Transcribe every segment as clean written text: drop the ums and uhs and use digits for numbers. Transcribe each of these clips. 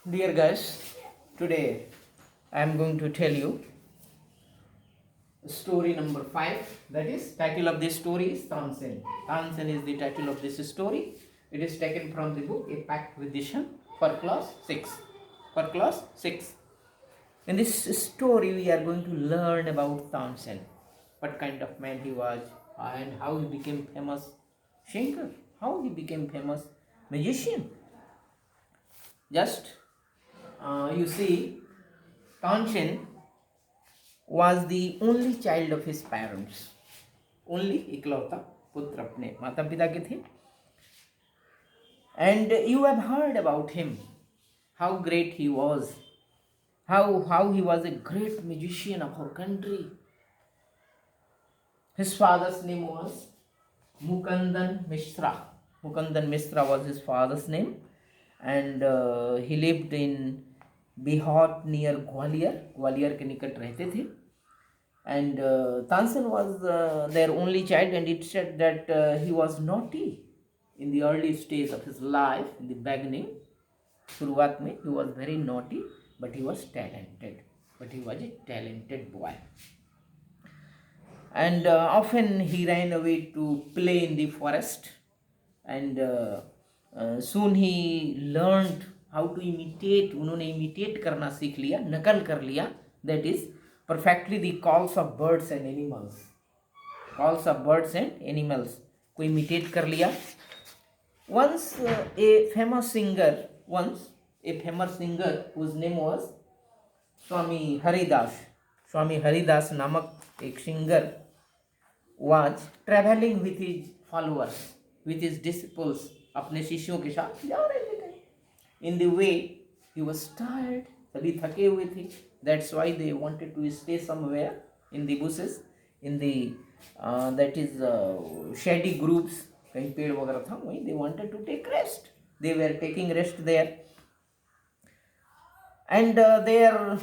Dear guys, today I am going to tell you story number 5. That is, title of this story is Tansen. Tansen is the title of this story. It is taken from the book A Pact with the Sun for class 6. For class 6. In this story, we are going to learn about Tansen. What kind of man he was and how he became famous singer, how he became famous magician. Just you see, Tanchen was the only child of his parents. Only इकलौता पुत्र अपने माता पिता के थे. And you have heard about him, how great he was, how he was a great magician of our country. His father's name was Mukandan Mishra. Mukandan Mishra was his father's name, and he lived in Bihot near Gwalior. Gwalior के निकट रहते थे. And Tansen was their only child, and it said that he was naughty in the early stage of his life, in the beginning. शुरुआत में he was very naughty, but he was talented. But he was a talented boy. And often he ran away to play in the forest, and soon he learned how to imitate. उन्होंने imitate करना सीख लिया, नकल कर लिया, that is perfectly the calls of birds and animals. Calls of birds and animals को imitate कर लिया. Once a famous singer whose name was Swami Haridas. Swami Haridas नामक एक singer was traveling with his followers, with his disciples, अपने शिष्यों के साथ जा रहे थे. In the way he was tired, सभी थके हुए थे. That's why they wanted to stay somewhere in the bushes, in the that is shady groups. कहीं पेड़ वगैरह था वहीं. They wanted to take rest. They were taking rest there, and their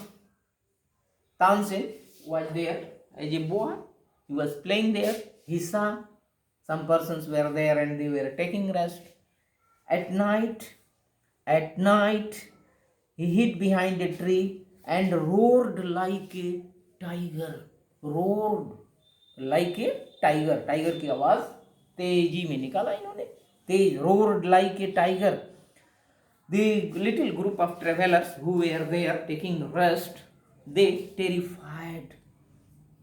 Tansen was there as a boy. He was playing there. He saw some persons were there and they were taking rest. At night, he hid behind a tree and roared like a tiger. Roared like a tiger. Tiger की आवाज तेजी में निकाला इन्होंने. तेज. Roared like a tiger. The little group of travelers who were there taking rest, they terrified.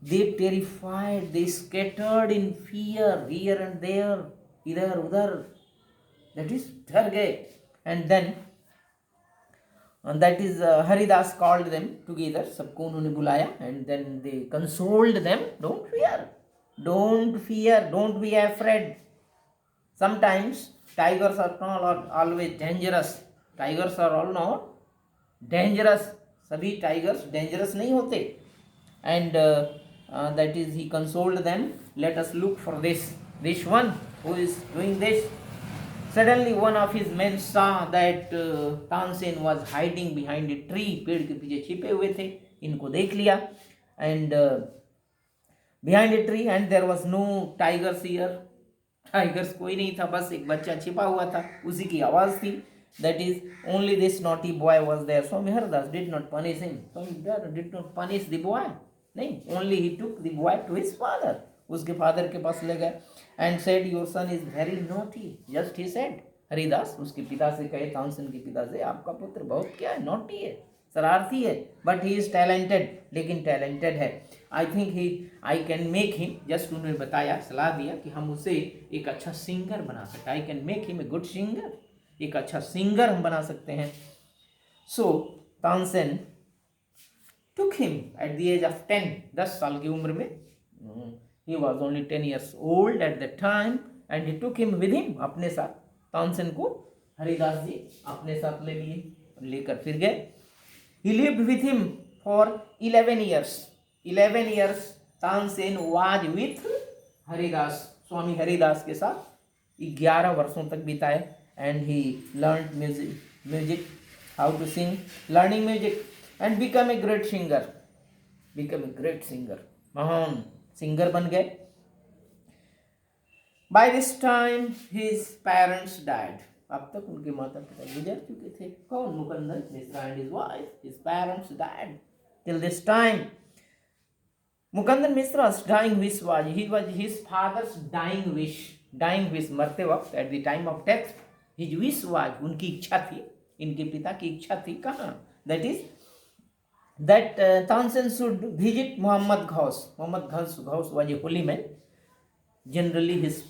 They scattered in fear here and there, इधर उधर. That is डर गए. And then that is Haridas called them together. सबको उन्होंने बुलाया, and then they consoled them. Don't fear, don't be afraid. Sometimes tigers are not always dangerous. Tigers are all not dangerous. सभी tigers dangerous नहीं होते. And that is, he consoled them. Let us look for this one who is doing this. Suddenly one of his men saw that Tansen was hiding behind a tree. पेड़ के पीछे छिपे हुए थे. इनको देख लिया. And behind a tree, and there was no tigers here. Tigers कोई नहीं था, बस एक बच्चा छिपा हुआ था, उसी की आवाज थी. That is, only this naughty boy was there. Swami Haridas did not punish him. Swami did not punish the boy. नहीं, only he took the boy to his father. उसके फादर के पास ले गए and said, your son is very naughty. Just he said. Haridas उसके पिता से कहे, तानसेन के पिता से, आपका पुत्र बहुत क्या है, नॉटी है, शरारती है, बट ही इज टैलेंटेड. लेकिन टैलेंटेड है. I think I can make him. Just उन्होंने बताया, सलाह दिया कि हम उसे एक अच्छा सिंगर बना सकते. I can make him a good singer. एक अच्छा सिंगर हम बना सकते हैं. सो Tansen took him at the age of 10. 10 साल की उम्र में. He was only 10 years old at that time, and he took him with him. अपने साथ तानसेन को हरिदास जी अपने साथ ले लिए, लेकर फिर गए. He lived with him for 11 years. 11 years Tansen was with Haridas. स्वामी हरिदास के साथ 11 वर्षों तक बिताए. And he learned music, how to sing, learning music, and become a great singer. महान सिंगर बन गए. By this time his parents died. अब तक उनके माता पिता गुजर चुके थे। कौन? Mukundan Mishra and his wife, his parents died till this time. Mukundan Mishra's dying wish was his father's dying wish, मरते वक्त at the time of death, his wish was, उनकी इच्छा थी, इनके पिता की इच्छा थी, कहाँ? That is that Tansen should visit Muhammad Ghaus. Muhammad Ghaus was a holy man. Generally his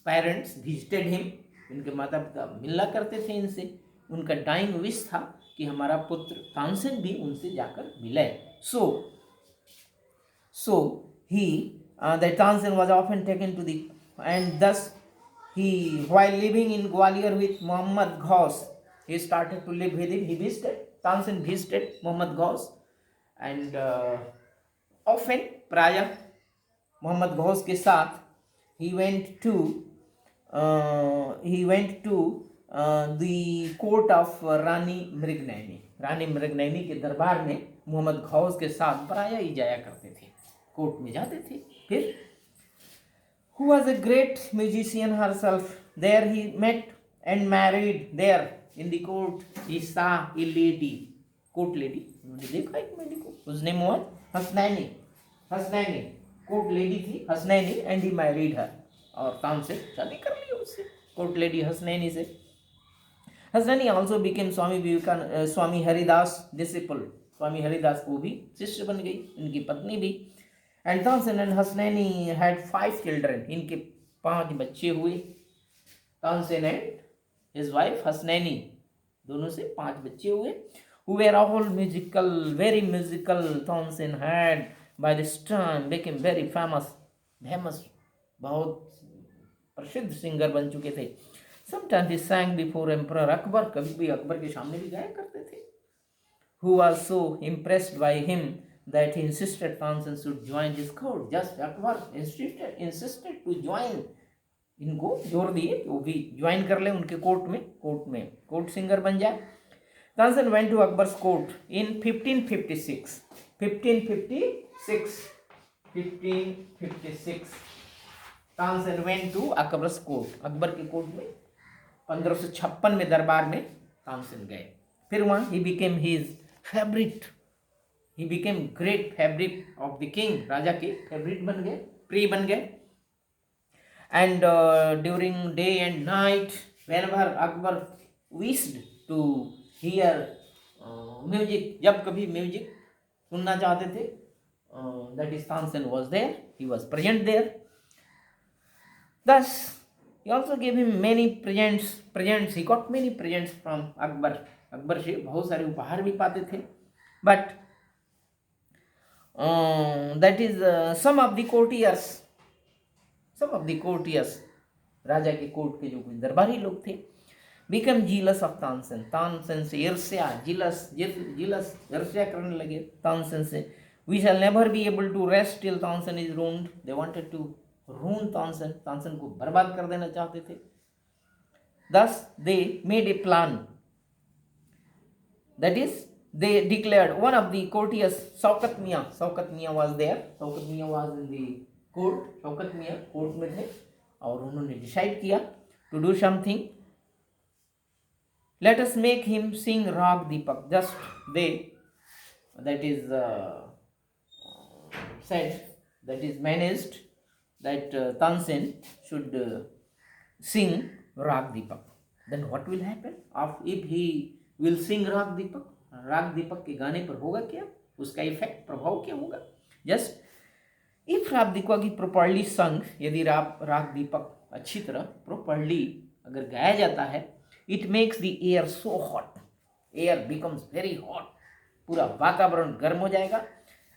parents visited him. इनके माता पिता मिला करते थे इनसे। उनका डाइंग विश था कि हमारा पुत्र तानसेन भी उनसे जाकर मिले। So that Tansen was often taken to the, and thus he, while living in Gwalior with Muhammad Ghaus, he started to live with him. He visited, Tansen visited Muhammad Ghaus, and often प्रायः मोहम्मद घोष के साथ he went to the court of रानी मृगनयनी। रानी मृगनयनी के दरबार में मोहम्मद घोष के साथ प्रायः ही जाया करते थे, कोर्ट में जाते थे। फिर who was a great musician herself, there he met and married there in the court, he saw a lady, court lady, उन्होंने देखा एक लड़की को, whose name was Hasnaini, court lady थी Hasnaini, and he married her, और तानसेन शादी कर ली उससे, कोर्ट लेडी हसनैनी से। हसनैनी also became स्वामी हरिदास disciple, स्वामी हरिदास को भी शिष्य बन गई, इनकी पत्नी भी। And Tansen and Hasnaini had 5 children, इनके 5 बच्चे हुए। Tansen and his wife Hasnaini, दोनों से 5 बच्चे हुए, who were all musical, very musical. Tansen had by this time became very famous, बहुत प्रसिद्ध सिंगर बन चुके थे। Sometimes he sang before Emperor Akbar, कभी भी अकबर के सामने भी गाया करते थे। Who was so impressed by him that he insisted Tansen should join his court. Just Akbar insisted to join, इनको जोर दिए कि वो भी ज्वाइन कर ले उनके कोर्ट सिंगर बन जाए। Tansen went to Akbar's court in 1556. 1556 Tansen went to Akbar's court, Akbar के कोर्ट में 1556 में दरबार में तानसेन गए। फिर वहाँ he became his favorite, he became great favorite of the king, राजा के फेवरेट बन गए, प्रिय बन गए। And during day and night, whenever Akbar wished to hear music, जब कभी म्यूजिक सुनना चाहते थे, that is Tansen was there, he was present there. Thus he also gave him many presents, he got many presents from Akbar, Akbar से बहुत सारे उपहार भी पाते थे। But that is some of the courtiers, राजा के कोर्ट के जो कुछ दरबारी लोग थे, became jealous of Tansen, Tansen से ईर्ष्या, ईर्ष्या करने लगे तानसेन से। We shall never be able to rest till Tansen is ruined. They wanted to ruin Tansen, Tansen को बर्बाद कर देना चाहते थे। Thus they made a plan, that is they declared, one of the courtiers, Shaukat Mian was there, Shaukat Mian was in the court, Shaukat Mian court में थे, और उन्होंने डिसाइड किया to do something, let us make him sing Rag Deepak. Just they, that is said, that is managed that Tansen should sing Rag Deepak. Then what will happen if he will sing Rag Deepak? राग दीपक के गाने पर होगा क्या, उसका effect, प्रभाव क्या होगा? जस्ट इफ राग दीपक की प्रॉपर्ली संग, यदि राग दीपक अच्छी तरह प्रॉपर्ली अगर गाया जाता है, it makes the air so hot, air becomes very hot, पूरा वातावरण गर्म हो जाएगा।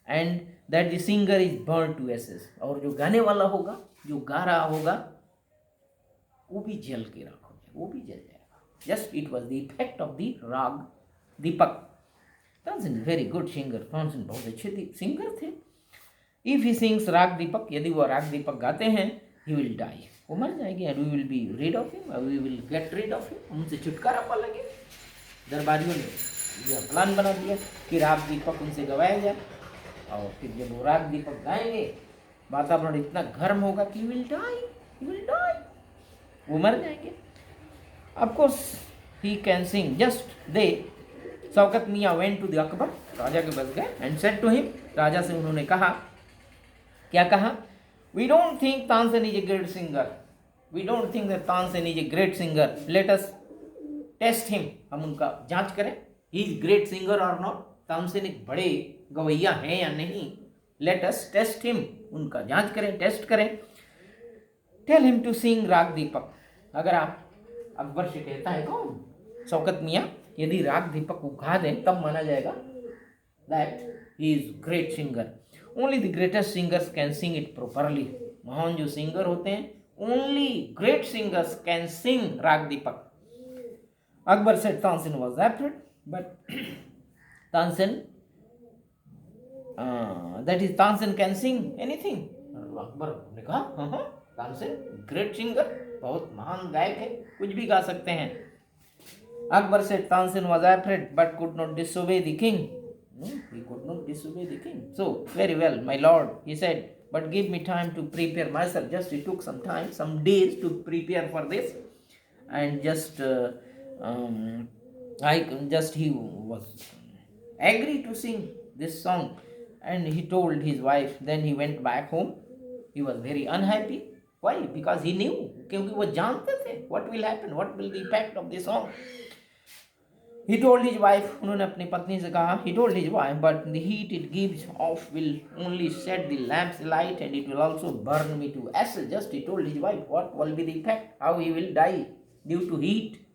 And that the singer is burn to ashes, और जो गाने वाला होगा, जो गा रहा होगा, वो भी जल के रखोगे, वो भी जल जाएगा। Just it was the effect of the raag Deepak. Tansen very good singer, Tansen बहुत अच्छे सिंगर थे। इफ ही सिंग्स राग दीपक, यदि वो राग दीपक गाते हैं, ही विल डाई, वो मर जाएंगे, and we will be rid of him, we will get rid of him, उनसे छुटकारा पा लेंगे। दरबारियों ने यह प्लान बना दिया कि राग दीपक उनसे गवाया जाए, और फिर जब वो राग दीपक गाएंगे, वातावरण इतना गर्म होगा कि विल डाई, वो मर जाएंगे। Of course, he can sing. Just they, Shaukat मियाँ went to the अकबर, राजा के पास गए and said to him, राजा से उन्होंने कहा, क्या कहा? We don't think Tansen is a great singer. We don't think that Tansen is a great singer. Let us test him. हम उनका जांच करें. He is great singer or not? Tansen एक बड़े गवैया हैं या नहीं? Let us test him. उनका जांच करें, टेस्ट करें. Tell him to sing राग दीपक. अगर आप अकबर से कहता है कौन? शौकत मियाँ, यदि राग दीपक को गा दें तब माना जाएगा that he is great singer. Only the greatest singers can sing it properly. महान जो सिंगर होते हैं, only great singers can sing राग दीपक. Akbar said Tansen was afraid, but Tansen, that is Tansen can sing anything. Akbar ने कहा हाँ Tansen great singer, बहुत महान गायक है, कुछ भी गा सकते हैं. Akbar said Tansen was afraid but could not disobey the king. He could not disobey the king. So, very well, my lord, he said, but give me time to prepare myself. Just he took some time, some days to prepare for this, and he was agree to sing this song, and he told his wife. Then he went back home. He was very unhappy. Why? Because he knew, क्योंकि वो जानते थे what will happen, what will the impact of this song. He told his wife, उन्होंने अपनी पत्नी से कहा, he told his wife, but the heat it gives off will only set the lamps light and it will also burn me to ashes. Just he told his wife what will be the impact, how he will die due to heat.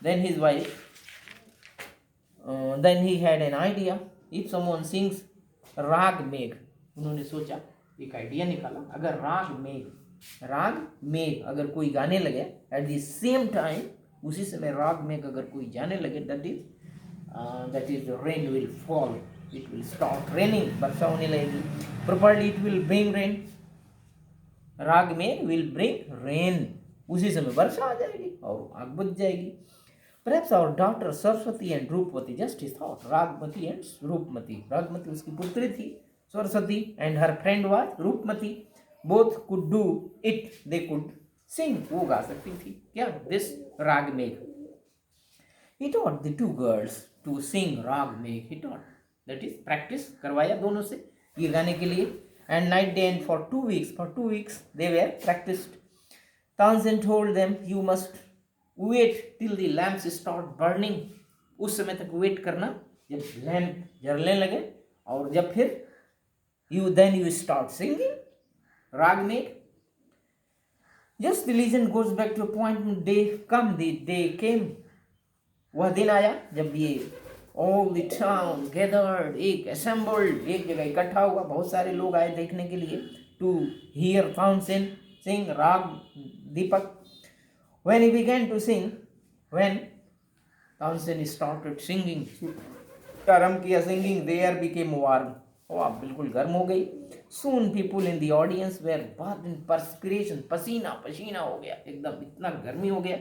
Then his wife, then he had an idea, if someone sings राग मेघ, उन्होंने सोचा, एक idea निकाला, अगर राग मेघ अगर कोई गाने लगे एट द सेम टाइम, उसी समय राग मेघ अगर कोई जाने लगे, that is rain will fall, it will start raining, वर्षा होने लगेगी properly, it will bring rain, raag Megh will bring rain, उसी समय वर्षा आ जाएगी और आग बुझ जाएगी. Perhaps our daughter Saraswati and Rupmati, just his thought, Ragmati and Rupmati. Ragmati उसकी पुत्री थी, Saraswati, and her friend was Rupmati. Both could do it. They could sing. वो गा सकती थी क्या? This Rag Megh. He taught the two girls to sing Rag Megh. He taught, that is practice करवाया दोनों से ये गाने के लिए. And night day and for 2 weeks they were practiced. Tansen told them, you must wait till the lamps start burning. उस समय तक वेट करना जब लैम्प जलने लगे, और जब फिर you start singing राग में. Just the legend goes back to a point when the day came. वह दिन आया जब ये all the town gathered, एक assembled, एक जगह इकट्ठा हुआ, बहुत सारे लोग आए देखने के लिए, to hear Tansen sing राग दीपक. When he began to sing, when Tansen started singing, प्रारंभ किया singing, the air became warm. आप बिल्कुल गर्म हो गई. Soon people in the audience were bathed in perspiration. पसीना हो गया, एकदम इतना गर्मी हो गया.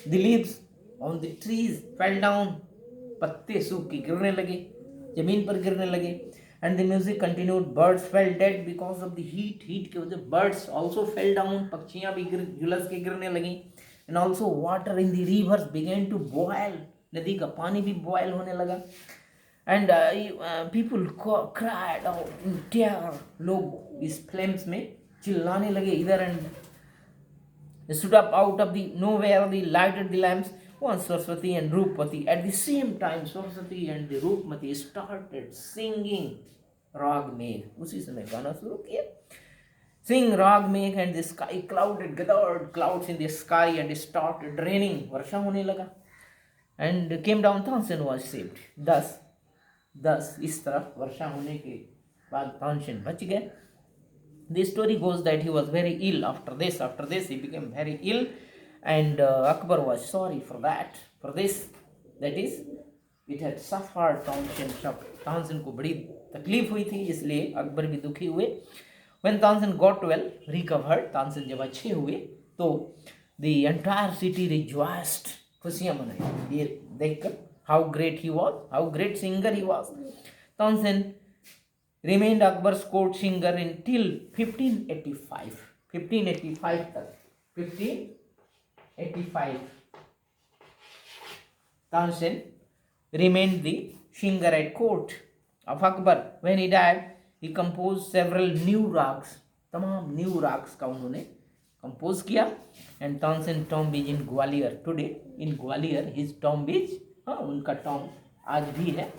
The leaves on the trees fell down. पत्ते सूख के गिरने लगे, जमीन पर गिरने लगे. And the music continued. Birds fell dead because of the heat. Heat की वजह birds also fell down. पक्षियाँ भी झुलस के गिरने लगी. And also water in the rivers began to boil. नदी का पानी भी boil होने लगा. And people cried out in terror. लोग इस flames में चिल्लाने लगे इधर, and they stood up out of the nowhere. They lighted the lamps. Once Saraswati and Rupmati, at the same time Saraswati and the Rupmati started singing Rag Megh. उसी समय गाना शुरू किया. Sing Rag Megh, and the sky clouded, gathered clouds in the sky, and it started raining. वर्षा होने लगा. And came down. Tansen was saved. Thus इस तरह वर्षा होने के बाद Tansen बच गए. The story goes that he was very ill after this. After this he became very ill, and Akbar was sorry for this. That is, it had suffered Tansen को बड़ी तकलीफ हुई थी, इसलिए अकबर भी दुखी हुए. When Tansen got well, recovered, Tansen जब अच्छे हुए, तो the entire city rejoiced, खुशियाँ मनाई ये देखकर how great he was, how great singer he was. Tansen remained Akbar's court singer until 1585. 1585 तक, 85. Tansen remained the singer at court of Akbar. When he died, he composed several new rags. तमाम new ragas का उन्होंने compose किया. And Tansen tomb is in Gwalior today. In Gwalior his tomb is, हाँ उनका tomb आज भी है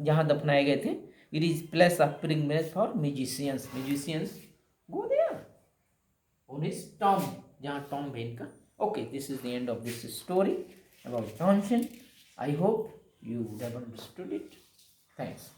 जहाँ दफनाए गए थे. It is place of pilgrimage for musicians. Musicians go there on his tomb, जहाँ tomb है इनका. Okay, this is the end of this story about Tansen. I hope you would have understood it. Thanks.